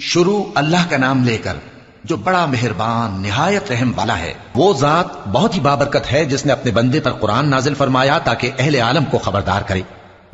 شروع اللہ کا نام لے کر جو بڑا مہربان نہایت رحم والا ہے۔ وہ ذات بہت ہی بابرکت ہے جس نے اپنے بندے پر قرآن نازل فرمایا تاکہ اہل عالم کو خبردار کرے۔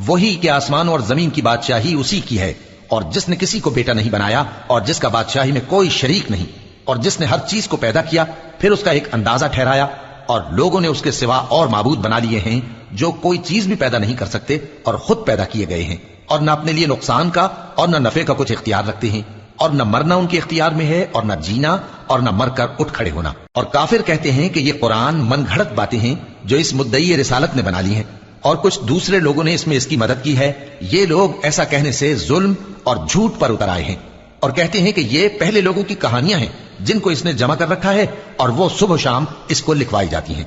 وہی کہ آسمان اور زمین کی بادشاہی اسی کی ہے، اور جس نے کسی کو بیٹا نہیں بنایا، اور جس کا بادشاہی میں کوئی شریک نہیں، اور جس نے ہر چیز کو پیدا کیا پھر اس کا ایک اندازہ ٹھہرایا، اور لوگوں نے اس کے سوا اور معبود بنا لیے ہیں جو کوئی چیز بھی پیدا نہیں کر سکتے اور خود پیدا کیے گئے ہیں، اور نہ اپنے لیے نقصان کا اور نہ نفع کا کچھ اختیار رکھتے ہیں، اور نہ مرنا ان کے اختیار میں ہے اور نہ جینا، اور نہ مر کر اٹھ کھڑے ہونا۔ اور کافر کہتے ہیں کہ یہ قرآن من گھڑت باتیں ہیں جو اس مدعی رسالت نے بنا لی ہیں، اور کچھ دوسرے لوگوں نے اس میں اس کی مدد کی ہے۔ یہ لوگ ایسا کہنے سے ظلم اور جھوٹ پر اتر آئے ہیں، اور کہتے ہیں کہ یہ پہلے لوگوں کی کہانیاں ہیں جن کو اس نے جمع کر رکھا ہے، اور وہ صبح و شام اس کو لکھوائی جاتی ہیں۔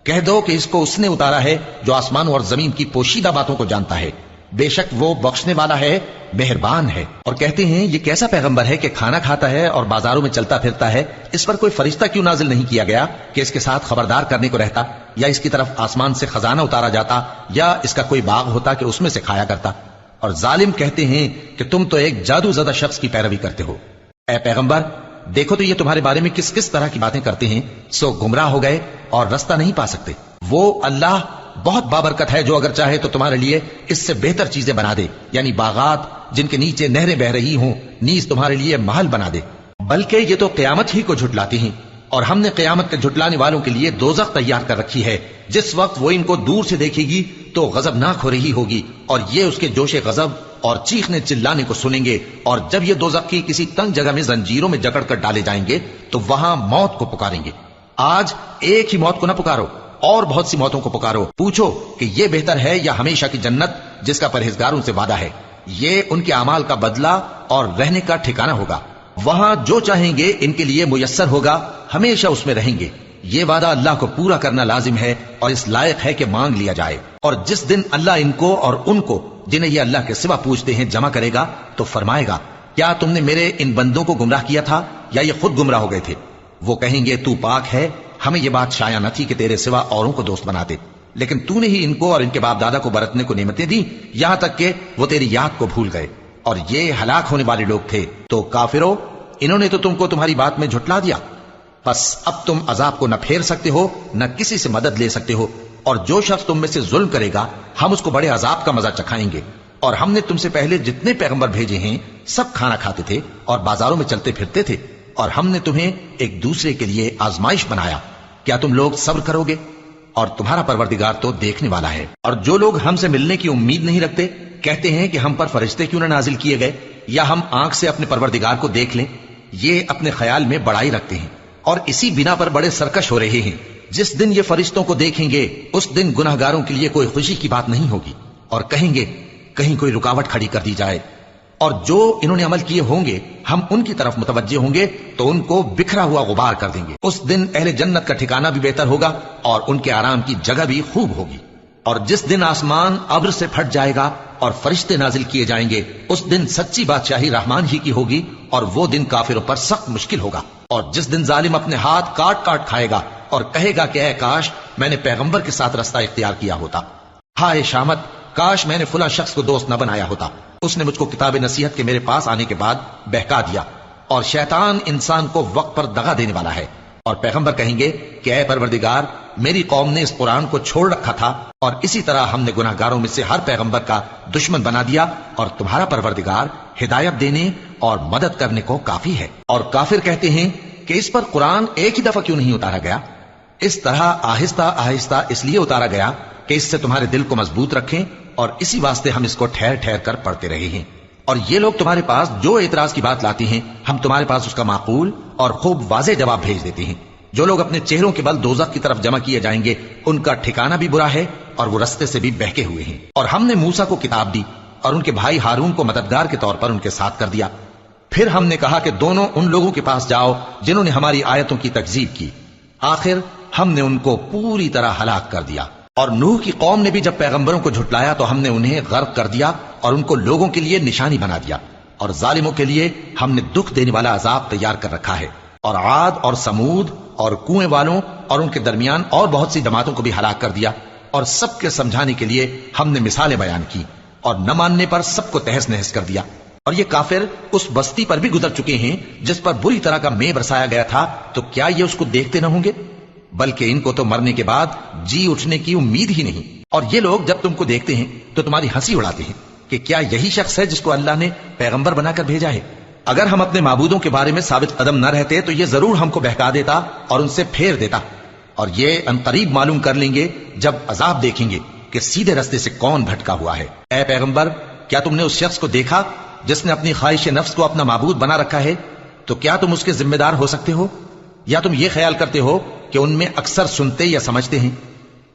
کہہ دو کہ اس کو اس نے اتارا ہے جو آسمان اور زمین کی پوشیدہ باتوں کو جانتا ہے، بے شک وہ بخشنے والا ہے، مہربان ہے۔ اور کہتے ہیں یہ کیسا پیغمبر ہے کہ کھانا کھاتا ہے اور بازاروں میں چلتا پھرتا ہے، اس پر کوئی فرشتہ کیوں نازل نہیں کیا گیا کہ اس کے ساتھ خبردار کرنے کو رہتا، یا اس کی طرف آسمان سے خزانہ اتارا جاتا، یا اس کا کوئی باغ ہوتا کہ اس میں سے کھایا کرتا۔ اور ظالم کہتے ہیں کہ تم تو ایک جادو زدہ شخص کی پیروی کرتے ہو۔ اے پیغمبر دیکھو تو یہ تمہارے بارے میں کس کس طرح کی باتیں کرتے ہیں، سو گمراہ ہو گئے اور رستہ نہیں پا سکتے۔ وہ اللہ بہت بابرکت ہے جو اگر چاہے تو تمہارے لیے اس سے بہتر چیزیں بنا دے، یعنی باغات جن کے نیچے نہریں بہ رہی ہوں، نیز تمہارے لیے محل بنا دے۔ بلکہ یہ تو قیامت ہی کو جھٹلاتے ہیں، اور ہم نے قیامت کے جھٹلانے والوں کے لیے دوزخ تیار کر رکھی ہے، جس وقت وہ ان کو دور سے دیکھے گی تو غضبناک ہو رہی ہوگی، اور یہ اس کے جوش غضب اور چیخنے چلانے کو سنیں گے۔ اور جب یہ دوزخ کی کسی تنگ جگہ میں زنجیروں میں جکڑ کر ڈالے جائیں گے تو وہاں موت کو پکاریں گے۔ آج ایک ہی موت کو نہ پکارو، اور بہت سی موتوں کو پکارو، پوچھو کہ یہ بہتر ہے یا ہمیشہ کی جنت جس کا پرہیزگاروں سے وعدہ ہے، یہ ان کے اعمال کا بدلہ اور رہنے کا ٹھکانہ ہوگا، وہاں جو چاہیں گے ان کے لیے میسر ہوگا، ہمیشہ اس میں رہیں گے۔ یہ وعدہ اللہ کو پورا کرنا لازم ہے اور اس لائق ہے کہ مانگ لیا جائے۔ اور جس دن اللہ ان کو اور ان کو جنہیں یہ اللہ کے سوا پوچھتے ہیں جمع کرے گا تو فرمائے گا، کیا تم نے میرے ان بندوں کو گمراہ کیا تھا یا یہ خود گمراہ ہو گئے تھے؟ وہ کہیں گے تو پاک ہے، ہمیں یہ بات شایع نہ تھی کہ تیرے سوا اوروں کو دوست بناتے، لیکن تو نے ہی ان کو اور ان کے باپ دادا کو برتنے کو نعمتیں دی، یہاں تک کہ وہ تیری یاد کو بھول گئے، اور یہ ہلاک ہونے والے لوگ تھے۔ تو کافرو، انہوں نے تو تم کو تمہاری بات میں جھٹلا دیا، بس اب تم عذاب کو نہ پھیر سکتے ہو نہ کسی سے مدد لے سکتے ہو، اور جو شخص تم میں سے ظلم کرے گا ہم اس کو بڑے عذاب کا مزہ چکھائیں گے۔ اور ہم نے تم سے پہلے جتنے پیغمبر بھیجے ہیں سب کھانا کھاتے تھے اور بازاروں میں چلتے پھرتے تھے، اور ہم نے تمہیں ایک دوسرے کے لیے آزمائش بنایا، کیا تم لوگ صبر کرو گے؟ اور تمہارا پروردگار تو دیکھنے والا ہے۔ اور جو لوگ ہم سے ملنے کی امید نہیں رکھتے کہتے ہیں کہ ہم پر فرشتے کیوں نہ نازل کیے گئے، یا ہم آنکھ سے اپنے پروردگار کو دیکھ لیں۔ یہ اپنے خیال میں بڑائی رکھتے ہیں اور اسی بنا پر بڑے سرکش ہو رہے ہیں۔ جس دن یہ فرشتوں کو دیکھیں گے اس دن گناہگاروں کے لیے کوئی خوشی کی بات نہیں ہوگی، اور کہیں گے کہیں کوئی رکاوٹ کھڑی کر دی جائے، اور جو انہوں نے عمل کیے ہوں گے ہم ان کی طرف متوجہ ہوں گے تو ان کو بکھرا ہوا غبار کر دیں گے۔ اس دن اہل جنت کا ٹھکانہ بھی بہتر ہوگا اور ان کے آرام کی جگہ بھی خوب ہوگی۔ اور جس دن آسمان ابر سے پھٹ جائے گا اور فرشتے نازل کیے جائیں گے اس دن سچی بادشاہی رحمان ہی کی ہوگی، اور وہ دن کافروں پر سخت مشکل ہوگا۔ اور جس دن ظالم اپنے ہاتھ کاٹ کاٹ کھائے گا اور کہے گا کہ اے کاش میں نے پیغمبر کے ساتھ رستہ اختیار کیا ہوتا، ہائے شامت کاش میں نے فلاں شخص کو دوست نہ بنایا ہوتا، اس نے مجھ کو کتاب نصیحت کے میرے پاس آنے کے بعد بہکا دیا۔ اور شیطان انسان کو وقت پر دغا دینے والا ہے۔ اور پیغمبر کہیں گے کہ اے پروردگار میری قوم نے اس قرآن کو چھوڑ رکھا تھا، اور اسی طرح ہم نے گناہگاروں میں سے ہر پیغمبر کا دشمن بنا دیا، اور تمہارا پروردگار ہدایت دینے اور مدد کرنے کو کافی ہے۔ اور کافر کہتے ہیں کہ اس پر قرآن ایک ہی دفعہ کیوں نہیں اتارا گیا؟ اس طرح آہستہ آہستہ اس لیے اتارا گیا کہ اس سے تمہارے دل کو مضبوط رکھیں، اور اسی واسطے ہم اس کو ٹھہر ٹھہر کر پڑھتے رہے ہیں۔ اور یہ لوگ تمہارے پاس جو اعتراض کی بات لاتے ہیں ہم تمہارے پاس اس کا معقول اور خوب واضح جواب بھیج دیتے ہیں۔ جو لوگ اپنے چہروں کے بل دوزخ کی طرف جمع کیے جائیں گے ان کا ٹھکانہ بھی برا ہے، اور وہ رستے سے بھی بہکے ہوئے ہیں۔ اور ہم نے موسیٰ کو کتاب دی اور ان کے بھائی ہارون کو مددگار کے طور پر ان کے ساتھ کر دیا۔ پھر ہم نے کہا کہ دونوں ان لوگوں کے پاس جاؤ جنہوں نے ہماری آیتوں کی تکذیب کی، آخر ہم نے ان کو پوری طرح ہلاک کر دیا۔ اور نوح کی قوم نے بھی جب پیغمبروں کو جھٹلایا تو ہم نے انہیں غرق کر دیا اور ان کو لوگوں کے لیے نشانی بنا دیا، اور ظالموں کے لیے ہم نے دکھ دینے والا عذاب تیار کر رکھا ہے۔ اور عاد اور سمود اور کنویں والوں اور ان کے درمیان اور بہت سی جماعتوں کو بھی ہلاک کر دیا، اور سب کے سمجھانے کے لیے ہم نے مثالیں بیان کی، اور نہ ماننے پر سب کو تہس نہس کر دیا۔ اور یہ کافر اس بستی پر بھی گزر چکے ہیں جس پر بری طرح کا مے برسایا گیا تھا، تو کیا یہ اس کو دیکھتے نہ ہوں گے؟ بلکہ ان کو تو مرنے کے بعد جی اٹھنے کی امید ہی نہیں۔ اور یہ لوگ جب تم کو دیکھتے ہیں تو تمہاری ہنسی اڑاتے ہیں کہ کیا یہی شخص ہے جس کو اللہ نے پیغمبر بنا کر بھیجا ہے؟ اگر ہم اپنے معبودوں کے بارے میں ثابت قدم نہ رہتے تو یہ ضرور ہم کو بہکا دیتا اور ان سے پھیر دیتا، اور یہ انقریب معلوم کر لیں گے جب عذاب دیکھیں گے کہ سیدھے رستے سے کون بھٹکا ہوا ہے۔ اے پیغمبر، کیا تم نے اس شخص کو دیکھا جس نے اپنی خواہش نفس کو اپنا معبود بنا رکھا ہے؟ تو کیا تم اس کے ذمہ دار ہو سکتے ہو؟ یا تم یہ خیال کرتے ہو کہ ان میں اکثر سنتے یا سمجھتے ہیں؟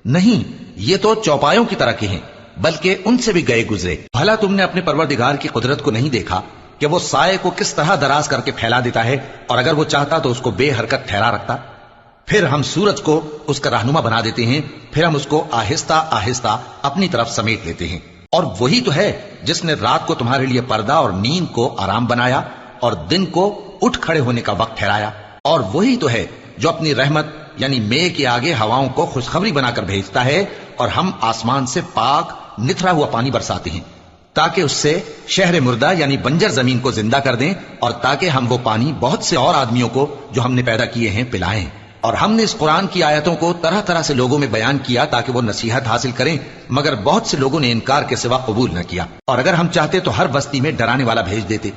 نہیں، یہ تو چوپایوں کی طرح کے ہیں، بلکہ ان سے بھی گئے گزرے۔ بھلا تم نے اپنے پروردگار کی قدرت کو نہیں دیکھا کہ وہ سائے کو کس طرح دراز کر کے پھیلا دیتا ہے، اور اگر وہ چاہتا تو اس کو بے حرکت ٹھہرا رکھتا؟ پھر ہم سورج کو اس کا رہنما بنا دیتے ہیں، پھر ہم اس کو آہستہ آہستہ اپنی طرف سمیٹ لیتے ہیں۔ اور وہی تو ہے جس نے رات کو تمہارے لیے پردہ اور نیند کو آرام بنایا اور دن کو اٹھ کھڑے ہونے کا وقت ٹھہرایا۔ اور وہی تو ہے جو اپنی رحمت یعنی مے کے آگے ہواؤں کو خوشخبری بنا کر بھیجتا ہے، اور ہم آسمان سے پاک نتھرا ہوا پانی برساتے ہیں تاکہ اس سے شہر مردہ یعنی بنجر زمین کو زندہ کر دیں، اور تاکہ ہم وہ پانی بہت سے اور آدمیوں کو جو ہم نے پیدا کیے ہیں پلائیں۔ اور ہم نے اس قرآن کی آیتوں کو طرح طرح سے لوگوں میں بیان کیا تاکہ وہ نصیحت حاصل کریں، مگر بہت سے لوگوں نے انکار کے سوا قبول نہ کیا۔ اور اگر ہم چاہتے تو ہر بستی میں ڈرانے والا بھیج دیتے،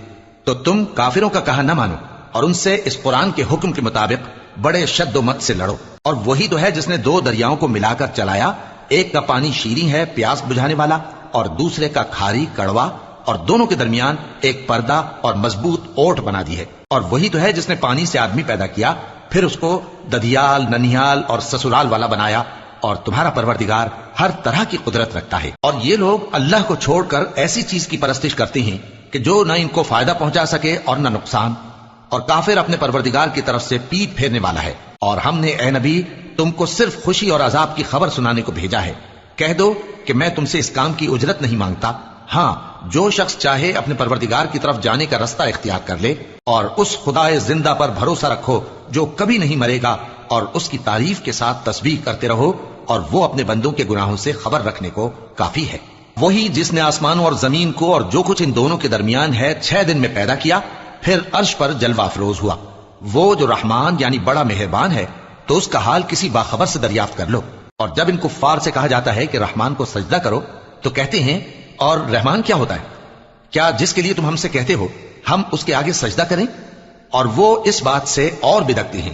تو تم کافروں کا کہا نہ مانو اور ان سے اس قرآن کے حکم کے مطابق بڑے شد و مت سے لڑو۔ اور وہی تو ہے جس نے دو دریاؤں کو ملا کر چلایا، ایک کا پانی شیریں ہے پیاس بجھانے والا، اور دوسرے کا کھاری کڑوا، اور دونوں کے درمیان ایک پردہ اور مضبوط اوٹ بنا دی ہے۔ اور وہی تو ہے جس نے پانی سے آدمی پیدا کیا، پھر اس کو ددیال، ننیال اور سسرال والا بنایا، اور تمہارا پروردگار ہر طرح کی قدرت رکھتا ہے۔ اور یہ لوگ اللہ کو چھوڑ کر ایسی چیز کی پرستش کرتے ہیں کہ جو نہ ان کو فائدہ پہنچا سکے اور نہ نقصان، اور کافر اپنے پروردگار کی طرف سے پیٹ پھیرنے والا ہے۔ اور ہم نے اے نبی تم کو صرف خوشی اور عذاب کی خبر سنانے کو بھیجا ہے۔ کہہ دو کہ میں تم سے اس کام کی اجرت نہیں مانگتا، ہاں جو شخص چاہے اپنے پروردگار کی طرف جانے کا رستہ اختیار کر لے، اور اس خدائے زندہ پر بھروسہ رکھو جو کبھی نہیں مرے گا، اور اس کی تعریف کے ساتھ تسبیح کرتے رہو، اور وہ اپنے بندوں کے گناہوں سے خبر رکھنے کو کافی ہے۔ وہی جس نے آسمانوں اور زمین کو اور جو کچھ ان دونوں کے درمیان ہے 6 دن میں پیدا کیا، پھر عرش پر جلوہ افروز ہوا۔ وہ جو رحمان یعنی بڑا مہربان ہے، تو اس کا حال کسی باخبر سے دریافت کر لو۔ اور جب ان کفار سے کہا جاتا ہے کہ رحمان کو سجدہ کرو، تو کہتے ہیں اور رحمان کیا ہوتا ہے؟ کیا جس کے لیے تم ہم سے کہتے ہو ہم اس کے آگے سجدہ کریں؟ اور وہ اس بات سے اور بدکتے ہیں۔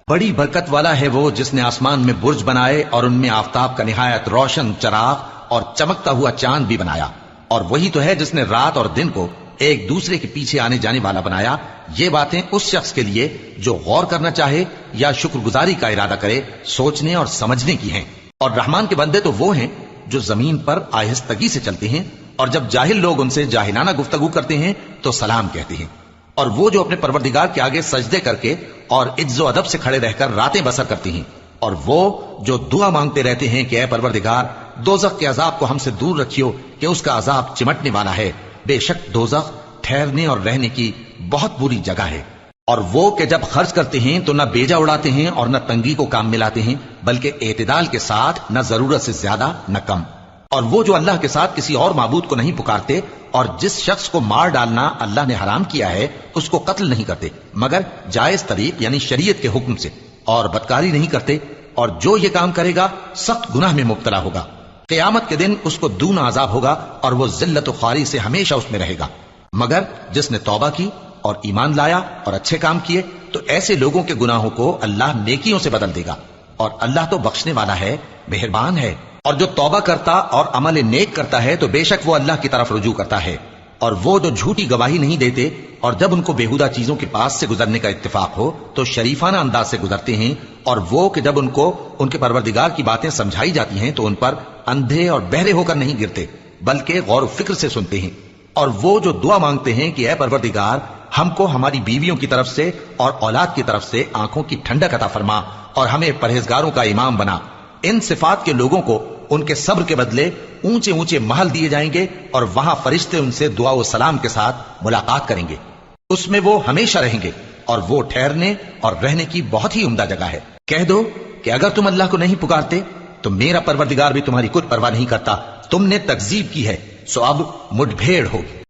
بڑی برکت والا ہے وہ جس نے آسمان میں برج بنائے اور ان میں آفتاب کا نہایت روشن چراغ اور چمکتا ہوا چاند بھی بنایا۔ اور وہی تو ہے جس نے رات اور دن کو ایک دوسرے کے پیچھے آنے جانے والا بنایا۔ یہ باتیں اس شخص کے لیے جو غور کرنا چاہے یا شکر گزاری کا ارادہ کرے سوچنے اور سمجھنے کی ہیں۔ اور رحمان کے بندے تو وہ ہیں جو زمین پر آہستگی سے چلتے ہیں، اور جب جاہل لوگ ان سے جاہلانہ گفتگو کرتے ہیں تو سلام کہتے ہیں۔ اور وہ جو اپنے پروردگار کے آگے سجدے کر کے اور عز و ادب سے کھڑے رہ کر راتیں بسر کرتی ہیں، اور وہ جو دعا مانگتے رہتے ہیں کہ اے پروردگار دوزخ کے عذاب کو ہم سے دور رکھیو کہ اس کا عذاب چمٹنے والا ہے، بے شک دوزخ ٹھہرنے اور رہنے کی بہت بری جگہ ہے۔ اور وہ کہ جب خرچ کرتے ہیں تو نہ بیجا اڑاتے ہیں اور نہ تنگی کو کام میں لاتے ہیں، بلکہ اعتدال کے ساتھ، نہ ضرورت سے زیادہ نہ کم۔ اور وہ جو اللہ کے ساتھ کسی اور معبود کو نہیں پکارتے، اور جس شخص کو مار ڈالنا اللہ نے حرام کیا ہے اس کو قتل نہیں کرتے مگر جائز طریق یعنی شریعت کے حکم سے، اور بدکاری نہیں کرتے، اور جو یہ کام کرے گا سخت گناہ میں مبتلا ہوگا۔ قیامت کے دن اس کو دونا عذاب ہوگا، اور وہ ذلت و خواری سے ہمیشہ اس میں رہے گا۔ مگر جس نے توبہ کی اور ایمان لایا اور اچھے کام کیے تو ایسے لوگوں کے گناہوں کو اللہ نیکیوں سے بدل دے گا، اور اللہ تو بخشنے والا ہے، مہربان ہے۔ اور جو توبہ کرتا اور عمل نیک کرتا ہے تو بے شک وہ اللہ کی طرف رجوع کرتا ہے۔ اور وہ جو جھوٹی گواہی نہیں دیتے اور جب ان کو بےہودہ چیزوں کے پاس سے گزرنے کا اتفاق ہو تو شریفانہ انداز سے گزرتے ہیں، اور وہ کہ جب ان کو ان کے پروردگار کی باتیں سمجھائی جاتی ہیں تو ان پر اندھے اور بہرے ہو کر نہیں گرتے بلکہ غور و فکر سے سنتے ہیں۔ اور وہ جو دعا مانگتے ہیں کہ اے پروردگار ہم کو ہماری بیویوں کی طرف سے اور اولاد کی طرف سے آنکھوں کی ٹھنڈک عطا فرما اور ہمیں پرہیزگاروں کا امام بنا، ان صفات کے لوگوں کو ان کے صبر کے بدلے اونچے اونچے محل دیے جائیں گے، اور وہاں فرشتے ان سے دعا و سلام کے ساتھ ملاقات کریں گے، اس میں وہ ہمیشہ رہیں گے، اور وہ ٹھہرنے اور رہنے کی بہت ہی عمدہ جگہ ہے۔ کہہ دو کہ اگر تم اللہ کو نہیں پکارتے تو میرا پروردگار بھی تمہاری کچھ پرواہ نہیں کرتا، تم نے تکذیب کی ہے سو اب مٹھ بھیڑ ہوگی۔